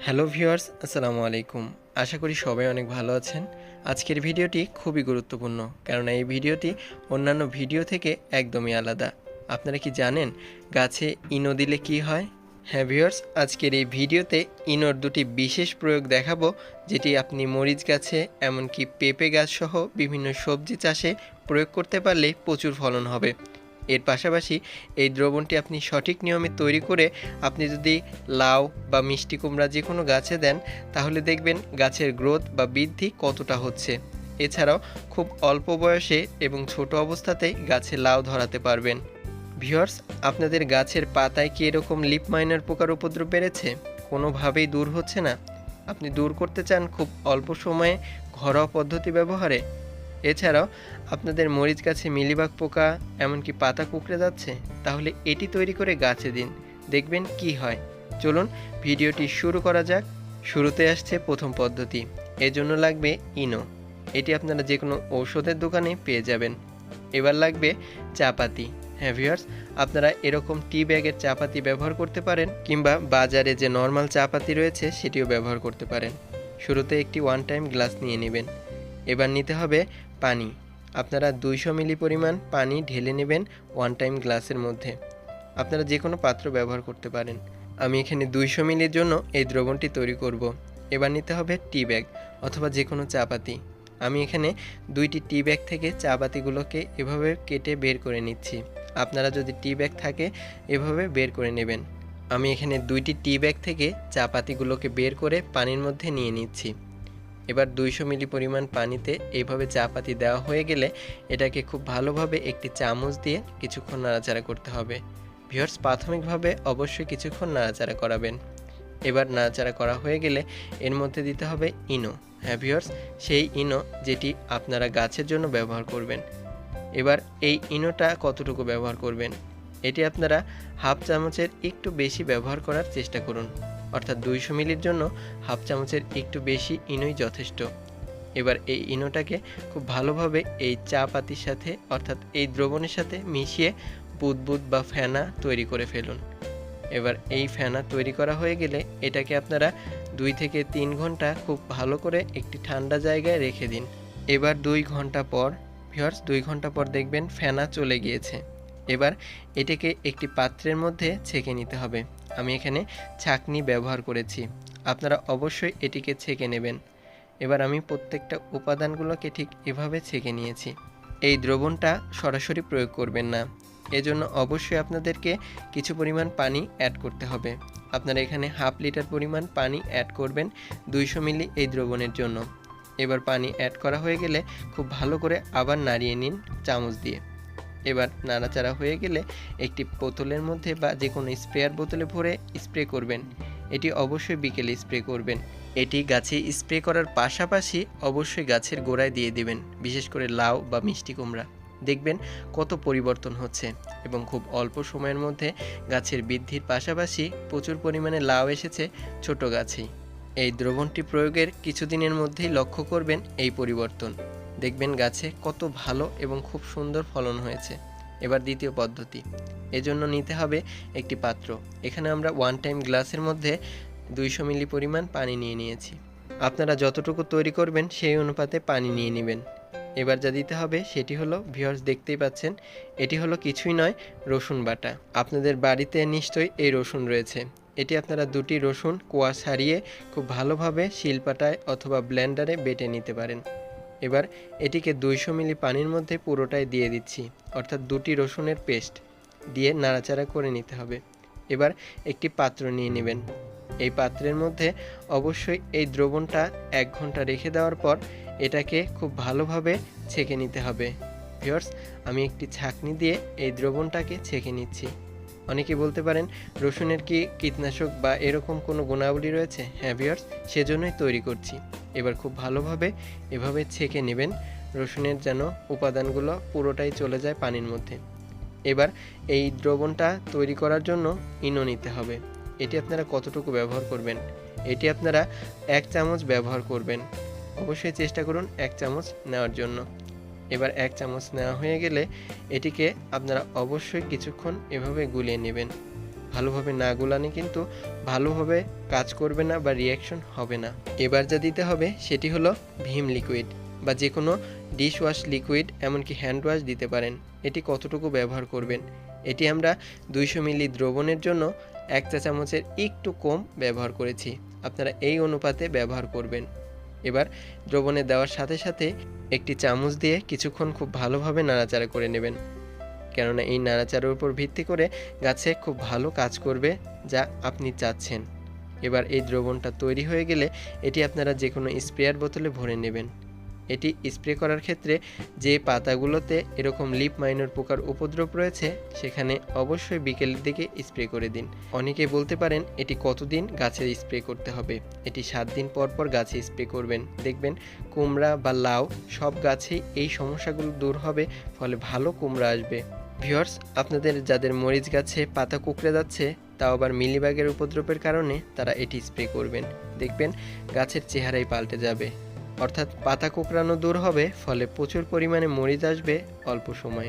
Hello viewers, আসসালামু আলাইকুম। আশা করি সবাই অনেক ভালো আছেন। আজকের ভিডিওটি খুবই গুরুত্বপূর্ণ, কেননা এই ভিডিওটি অন্যান্য ভিডিও থেকে একদমই আলাদা। আপনারা কি জানেন গাছে ইনো দিলে কি হয়? হ্যাঁ ভিউয়ার্স, আজকের এই ভিডিওতে ইনোর দুটি বিশেষ প্রয়োগ দেখাবো, যেটি আপনি মরিচ গাছে এমনকি পেঁপে গাছ সহ বিভিন্ন সবজি চাষে প্রয়োগ করতে পারলে প্রচুর ফলন হবে। এর পাশাপাশি এই দ্রবণটি আপনি সঠিক নিয়মে তৈরি করে আপনি যদি লাউ বা মিষ্টি কুমড়া যে কোনো গাছে দেন, তাহলে দেখবেন গাছের গ্রোথ বা বৃদ্ধি কতটা হচ্ছে। এছাড়াও খুব অল্প বয়সে এবং ছোট অবস্থাতেই গাছে লাউ ধরাতে পারবেন। ভিউয়ার্স, আপনাদের গাছের পাতায় কি এরকম লিফ মাইনার পোকার উপদ্রব বেড়েছে? কোনোভাবেই দূর হচ্ছে না? আপনি দূর করতে চান খুব অল্প সময়ে ঘরোয়া পদ্ধতি ব্যবহারে? এছাড়াও আপনাদের মরিচ গাছে মিলিবাগ পোকা এমনকি পাতা কুঁকড়ে যাচ্ছে, তাহলে এটি তৈরি করে গাছে দিন, দেখবেন কি হয়। চলুন ভিডিওটি শুরু করা যাক। শুরুতে আসছে প্রথম পদ্ধতি। এর জন্য লাগবে ইনো। এটি আপনারা যে কোনো ঔষধের দোকানে পেয়ে যাবেন। এবার লাগবে চা পাতি। হ্যাঁ ভিউয়ার্স, আপনারা এরকম টি ব্যাগের চা পাতি ব্যবহার করতে পারেন, কিংবা বাজারে যে নর্মাল চা পাতি রয়েছে সেটিও ব্যবহার করতে পারেন। শুরুতে একটি ওয়ান টাইম গ্লাস নিয়ে নেবেন। এবার নিতে হবে পানি। আপনারা 200 মিলি পরিমাণ পানি ঢেলে নেবেন ওয়ান টাইম গ্লাসের মধ্যে। আপনারা যে কোনো পাত্র ব্যবহার করতে পারেন। আমি এখানে 200 মিলির জন্য এই দ্রবণটি তৈরি করব। এবার নিতে হবে টি ব্যাগ অথবা যে কোনো চা পাতি। আমি এখানে 2টি টি ব্যাগ থেকে চা পাতিগুলোকে এভাবে কেটে বের করে নিচ্ছি। আপনারা যদি টি ব্যাগ থাকে এভাবে বের করে নেবেন। আমি এখানে 2টি টি ব্যাগ থেকে চা পাতিগুলোকে বের করে পানির মধ্যে নিয়ে নিচ্ছি। এবার 200 মিলি পরিমাণ পানিতে এইভাবে চা পাতি দেওয়া হয়ে গেলে এটাকে খুব ভালোভাবে একটি চামচ দিয়ে কিছুক্ষণ নাড়াচাড়া করতে হবে। ভিউয়ার্স, প্রাথমিকভাবে অবশ্যই কিছুক্ষণ নাড়াচাড়া করাবেন। এবার নাড়াচাড়া করা হয়ে গেলে এর মধ্যে দিতে হবে ইনো। হ্যাঁ ভিউয়ার্স, সেই ইনো যেটি আপনারা গাছের জন্য ব্যবহার করবেন। এবার এই ইনোটা কতটুকু ব্যবহার করবেন, এটি আপনারা হাফ চামচের একটু বেশি ব্যবহার করার চেষ্টা করুন। অর্থাৎ 200 মিলির জন্য হাফ চামচের একটু বেশি ইনোই যথেষ্ট। এবার এই ইনোটাকে খুব ভালোভাবে এই চা পাতির সাথে অর্থাৎ এই দ্রবণের সাথে মিশিয়ে বুদবুদ বা ফেনা তৈরি করে ফেলুন। এবার এই ফেনা তৈরি করা হয়ে গেলে এটাকে আপনারা 2 থেকে 3 ঘন্টা খুব ভালো করে একটি ঠান্ডা জায়গায় রেখে দিন। এবার 2 ঘন্টা পর, ভিউয়ার্স 2 ঘন্টা পর দেখবেন ফেনা চলে গিয়েছে। এবার এটাকে একটি পাত্রের মধ্যে ছেঁকে নিতে হবে। আমি এখানে ছাঁকনি ব্যবহার করেছি, আপনারা অবশ্যই এটিকে ছেঁকে নেবেন। এবার আমি প্রত্যেকটা উপাদানগুলোকে ঠিক এভাবে ছেঁকে নিয়েছি। এই দ্রবণটা সরাসরি প্রয়োগ করবেন না, এজন্য অবশ্যই আপনাদেরকে কিছু পরিমাণ পানি অ্যাড করতে হবে। আপনারা এখানে হাফ লিটার পরিমাণ পানি অ্যাড করবেন 200 মিলি এই দ্রবণের জন্য। এবার পানি অ্যাড করা হয়ে গেলে খুব ভালো করে আবার নাড়িয়ে নিন চামচ দিয়ে। এবার নাড়াচাড়া হয়ে গেলে একটি বোতলের মধ্যে বা যে কোনো স্প্রেয়ার বোতলে ভরে স্প্রে করবেন। এটি অবশ্যই বিকেলে স্প্রে করবেন। এটি গাছে স্প্রে করার পাশাপাশি অবশ্যই গাছের গোড়ায় দিয়ে দিবেন, বিশেষ করে লাউ বা মিষ্টি কুমড়া। দেখবেন কত পরিবর্তন হচ্ছে এবং খুব অল্প সময়ের মধ্যে গাছের বৃদ্ধির পাশাপাশি প্রচুর পরিমাণে লাউ এসেছে ছোট গাছেই। এই দ্রবণটি প্রয়োগের কিছুদিনের মধ্যেই লক্ষ্য করবেন এই পরিবর্তন। দেখবেন গাছে কত ভালো এবং খুব সুন্দর ফলন হয়েছে। এবার দ্বিতীয় পদ্ধতি। এজন্য নিতে হবে একটি পাত্র। এখানে আমরা ওয়ান টাইম গ্লাসের মধ্যে 200 মিলি পরিমাণ পানি নিয়ে নিয়েছি। আপনারা যতটুকু তৈরি করবেন সেই অনুপাতে পানি নিয়ে নেবেন। এবার যা দিতে হবে সেটি হলো, ভিউয়ার্স দেখতেই পাচ্ছেন, এটি হলো কিছুই নয়, রসুন বাটা। আপনাদের বাড়িতে নিশ্চয়ই এই রসুন রয়েছে। এটি আপনারা 2টি রসুন কোয়া ছাড়িয়ে খুব ভালোভাবে শিলপাটায় অথবা ব্লেন্ডারে বেটে নিতে পারেন। এবার এটিকে 200 মিলি পানির মধ্যে পুরোটাই দিয়ে দিচ্ছি, অর্থাৎ 2টি রসুনের পেস্ট দিয়ে নাড়াচাড়া করে নিতে হবে। এবার একটি পাত্র নিয়ে নেবেন। এই পাত্রের মধ্যে অবশ্যই এই দ্রবণটা 1 ঘন্টা রেখে দেওয়ার পর এটাকে খুব ভালোভাবে ছেঁকে নিতে হবে। ভিউয়ার্স, আমি একটি ছাঁকনি দিয়ে এই দ্রবণটাকে ছেঁকে নিচ্ছি। অনেকে বলতে পারেন রসুনের কি কীটনাশক বা এরকম কোনো গুণাবলী রয়েছে? হ্যাঁ ভিউয়ার্স, সেজন্যই তৈরি করছি। এবার খুব ভালোভাবে এভাবে ছেঁকে নেবেন, রসুনের যেন উপাদানগুলো পুরোটাই চলে যায় পানির মধ্যে। এবার এই দ্রবণটা তৈরি করার জন্য ইনো নিতে হবে। এটি আপনারা কতটুকু ব্যবহার করবেন, এটি আপনারা 1 চামচ ব্যবহার করবেন। অবশ্যই চেষ্টা করুন 1 চামচ নেওয়ার জন্য। এবার 1 চামচ নেওয়া হয়ে গেলে এটিকে আপনারা অবশ্যই কিছুক্ষণ এভাবে গুলিয়ে নেবেন। ভালোভাবে না গুলানে কিন্তু ভালোভাবে কাজ করবে না বা রিয়াকশন হবে না। এবার যা দিতে হবে সেটি হলো ভিম লিকুইড বা যে কোনো ডিশ ওয়াশ লিকুইড, এমনকি হ্যান্ড ওয়াশ দিতে পারেন। এটি কতটুকু ব্যবহার করবেন, এটি আমরা 200 মিলি দ্রবণের জন্য 1 চা চামচের একটু কম ব্যবহার করেছি। আপনারা এই অনুপাতে ব্যবহার করবেন। এবার দ্রবণে দেওয়ার সাথে সাথে একটি চামচ দিয়ে কিছুক্ষণ খুব ভালোভাবে নাড়াচাড়া করে নেবেন, কেননা এই নাড়াচাড়ার উপর ভিত্তি করে গাছে খুব ভালো কাজ করবে যা আপনি চাচ্ছেন। এবার এই দ্রবণটা তৈরি হয়ে গেলে এটি আপনারা যে কোনো স্প্রেয়ার বোতলে ভরে নেবেন। এটি স্প্রে করার ক্ষেত্রে যে পাতাগুলোতে এরকম লিফ মাইনর পোকার উপদ্রব রয়েছে সেখানে অবশ্যই বিকেলের দিকে স্প্রে করে দিন। অনেকেই বলতে পারেন এটি কতদিন গাছে স্প্রে করতে হবে। এটি 7 দিন পর পর গাছে স্প্রে করবেন, দেখবেন কুমড়া বা লাউ সব গাছেই এই সমস্যাগুলো দূর হবে, ফলে ভালো কুমড়া আসবে। ভিউয়ার্স, আপনাদের যাদের মরিচ গাছে পাতা কুঁকড়ে যাচ্ছে, তাও আবার মিলিবাগের উপদ্রবের কারণে, তারা এটি স্প্রে করবেন, দেখবেন গাছের চেহারাই পাল্টে যাবে। অর্থাৎ পাতা কোঁকড়ানো দূর হবে, ফলে প্রচুর পরিমাণে মরিচ আসবে অল্প সময়ে।